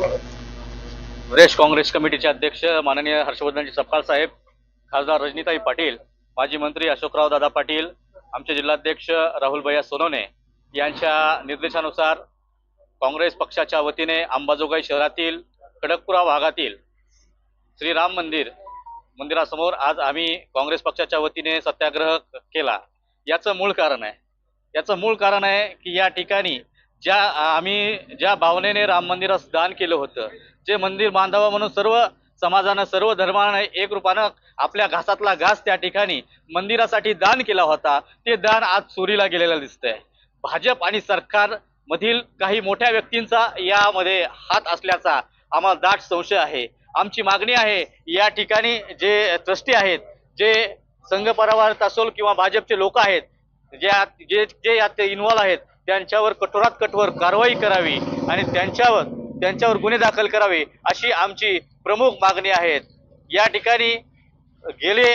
प्रदेश काँग्रेस कमिटीचे अध्यक्ष माननीय हर्षवर्धनजी सपकाळ साहेब, खासदार रजनीताई पाटील, माजी मंत्री अशोकराव दादा पाटील, आमचे जिल्हाध्यक्ष राहुल भैया सोनवणे यांच्या निर्देशानुसार काँग्रेस पक्षाच्या वतीने अंबाजोगाई शहरातील खडकपुरा भागातील श्रीराम मंदिरासमोर आज आम्ही काँग्रेस पक्षाच्या वतीने सत्याग्रह केला। याचं मूळ कारण आहे की या ठिकाणी ज्या भावनेने राम मंदिरास दान केलं होतं, जे मंदिर बांधावं म्हणून सर्व समाजानं सर्व धर्माने एक रूपानं आपल्या घासातला घास त्या ठिकाणी मंदिरासाठी दान केला होता, ते दान आज चोरीला गेलेलं दिसतंय। भाजप आणि सरकार मधील काही मोठ्या व्यक्तींचा यामध्ये हात असल्याचा आम्हाला दाट संशय आहे। आमची मागणी आहे, या ठिकाणी जे ट्रस्टी आहेत, जे संघ परिवार असोल किंवा भाजपचे लोक आहेत, जे यात इन्व्हॉल्व आहेत, त्यांच्यावर कठोरात कठोर कारवाई करावी आणि त्यांच्यावर गुन्हे दाखल करावे अशी आमची प्रमुख मागणी आहे। या ठिकाणी गेले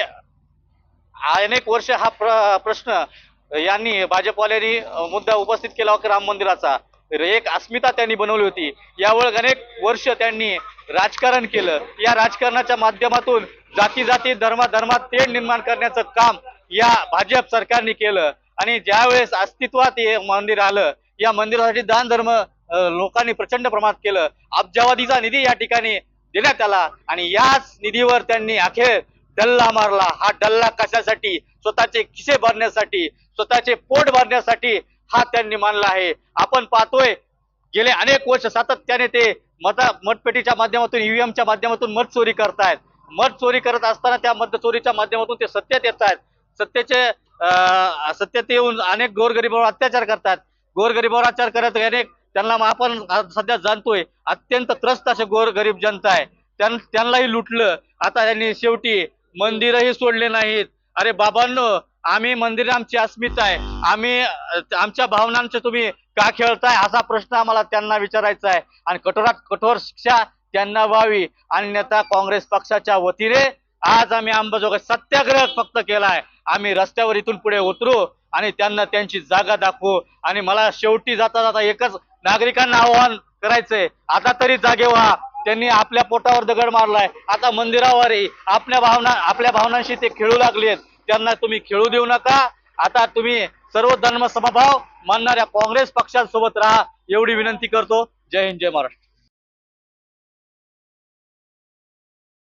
अनेक वर्ष हा प्रश्न यांनी भाजपवाल्यांनी मुद्दा उपस्थित केला होता। राम मंदिराचा एक अस्मिता त्यांनी बनवली होती। यावर अनेक वर्ष त्यांनी राजकारण केलं। या राजकारणाच्या माध्यमातून जाती धर्मात तेढ निर्माण करण्याचं काम या भाजप सरकारने केलं आणि ज्यावेळेस अस्तित्वात हे मंदिर आलं, या मंदिरासाठी दान धर्म लोकांनी प्रचंड प्रमाणात केलं। अब्जावधीचा निधी या ठिकाणी देण्यात आला आणि याच निधीवर त्यांनी अखेर डल्ला मारला। हा डल्ला कशासाठी? स्वतःचे खिसे भरण्यासाठी, स्वतःचे पोट भरण्यासाठी हा त्यांनी मानला आहे। आपण पाहतोय गेले अनेक वर्ष सातत्याने ते मतपेटीच्या माध्यमातून ईव्हीएमच्या माध्यमातून मत चोरी करतायत। मत चोरी करत असताना त्या मत चोरीच्या माध्यमातून ते सत्तेत येत आहेत। सत्तेत येऊन अनेक गोरगरिबांवर अत्याचार करतात। गोरगरिबांवर अत्याचार करत अनेक त्यांना आपण सध्या जाणतोय अत्यंत त्रस्त असे गोरगरीब जनता आहे, त्यांनाही लुटलं। आता त्यांनी शेवटी मंदिरही सोडले नाहीत। अरे बाबांनो, आम्ही मंदिर आमची अस्मिता आहे, आम्ही आमच्या भावनांचे तुम्ही का खेळताय असा प्रश्न आम्हाला त्यांना विचारायचा आहे आणि कठोरात कठोर शिक्षा त्यांना व्हावी। अन्यथा काँग्रेस पक्षाच्या वतीने आज आम्ही अंबाजोगाई सत्याग्रह फक्त केलाय। आम्ही रस्त्यावर इथून पुढे उतरू आणि त्यांना त्यांची जागा दाखवू आणि मला शेवटी जाता एकच नागरिकांना आवाहन करायचंय, आता तरी जागे व्हा। त्यांनी आपल्या पोटावर दगड मारलाय, आता मंदिरावरही आपल्या भावनांशी ते खेळू लागलेत। त्यांना तुम्ही खेळू देऊ नका। आता तुम्ही सर्व धर्म समभाव मानणाऱ्या काँग्रेस पक्षासोबत राहा एवढी विनंती करतो। जय हिंद, जय महाराष्ट्र।